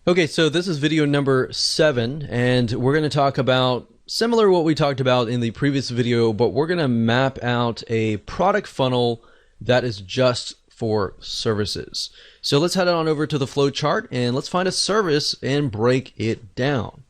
Okay, so this is video number 7, and we're going to talk about similar to what we talked about in the previous video, but we're going to map out a product funnel that is just for services. So let's head on over to the flow chart and let's find a service and break it down.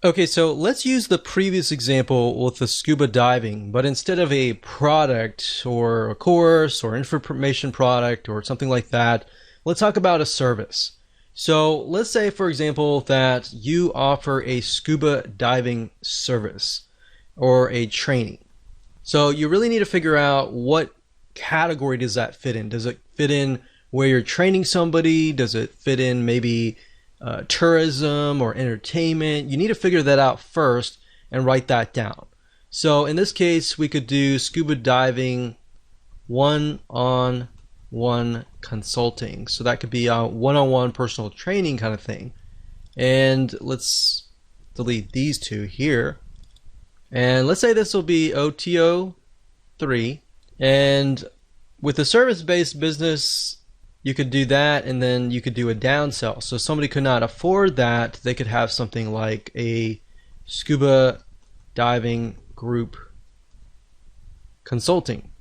Okay, so let's use the previous example with the scuba diving, but instead of a product or a course or information product or something like that, let's talk about a service. So let's say, for example, that you offer a scuba diving service or a training. So you really need to figure out what category does that fit in. Does it fit in where you're training somebody? Does it fit in maybe tourism or entertainment? You need to figure that out first and write that down. So in this case, we could do scuba diving one-on-one consulting. So that could be a one-on-one personal training kind of thing. And let's delete these two here. And let's say this will be OTO 3. And with the service-based business, you could do that, and then you could do a downsell. So if somebody could not afford that, they could have something like a scuba diving group consulting.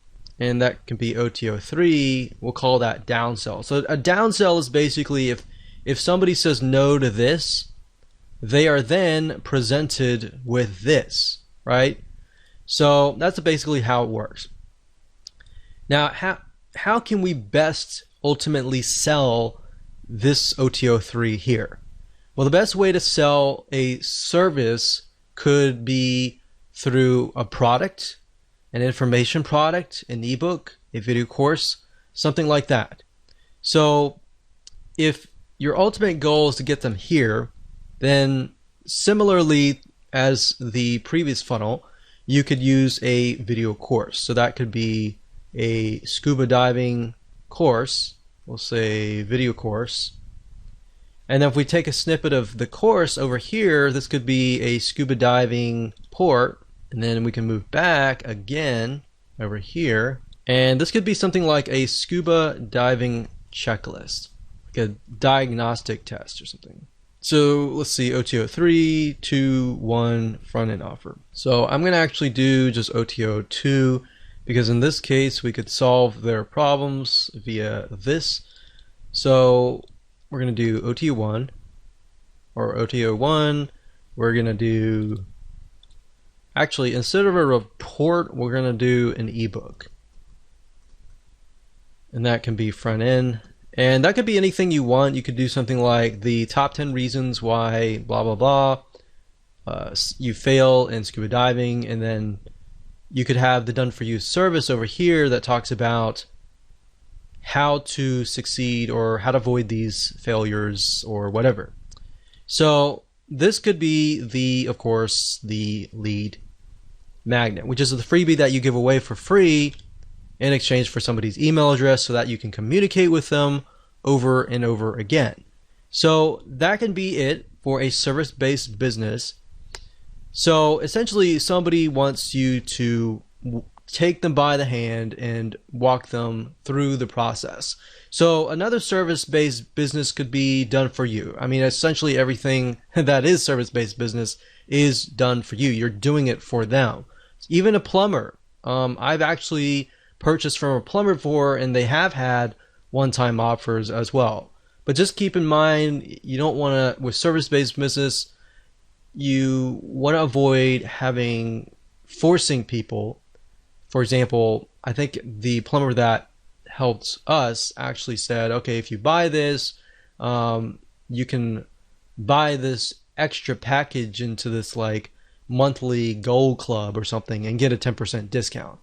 And that can be OTO 3. We'll call that downsell. So a downsell is basically if somebody says no to this, they are then presented with this, right? So that's basically how it works. Now, how can we best ultimately sell this OTO 3 here? Well, the best way to sell a service could be through a product, an information product, an ebook, a video course, something like that. So if your ultimate goal is to get them here, then similarly as the previous funnel, you could use a video course. So that could be a scuba diving course, we'll say video course. And then if we take a snippet of the course over here, this could be a scuba diving port. And then we can move back again over here. And this could be something like a scuba diving checklist, like a diagnostic test or something. So let's see, OTO 3, 2, 1, front end offer. So I'm going to actually do just OTO 2 because in this case we could solve their problems via this. So we're going to do OTO 1 or OTO 1. We're going to do, actually, instead of a report, we're going to do an ebook. And that can be front end. And that could be anything you want. You could do something like the top 10 reasons why blah, blah, blah. You fail in scuba diving. And then you could have the done for you service over here that talks about how to succeed or how to avoid these failures or whatever. So this could be of course, the lead magnet, which is the freebie that you give away for free in exchange for somebody's email address so that you can communicate with them over and over again. So that can be it for a service-based business. So essentially somebody wants you to take them by the hand and walk them through the process. So another service-based business could be done for you. I mean, essentially everything that is service-based business is done for you. You're doing it for them. Even a plumber. I've actually purchased from a plumber before, and they have had one-time offers as well. But just keep in mind, you don't want to, with service-based business, you want to avoid forcing people. For example, I think the plumber that helped us actually said, okay, if you buy this, you can buy this extra package into this like monthly gold club or something and get a 10% discount.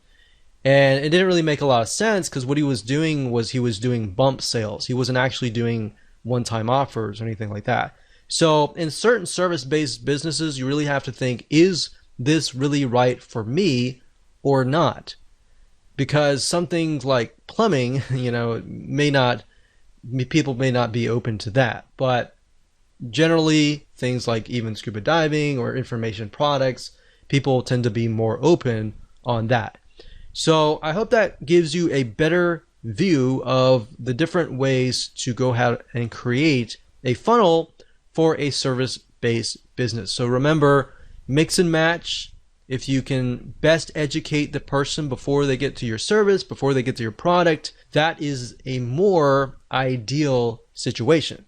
And it didn't really make a lot of sense because what he was doing was he was doing bump sales. He wasn't actually doing one-time offers or anything like that. So in certain service-based businesses, you really have to think, is this really right for me or not? Because some things like plumbing, people may not be open to that. But generally, things like even scuba diving or information products, people tend to be more open on that. So I hope that gives you a better view of the different ways to go ahead and create a funnel for a service-based business. So remember, mix and match. If you can best educate the person before they get to your service, before they get to your product, that is a more ideal situation.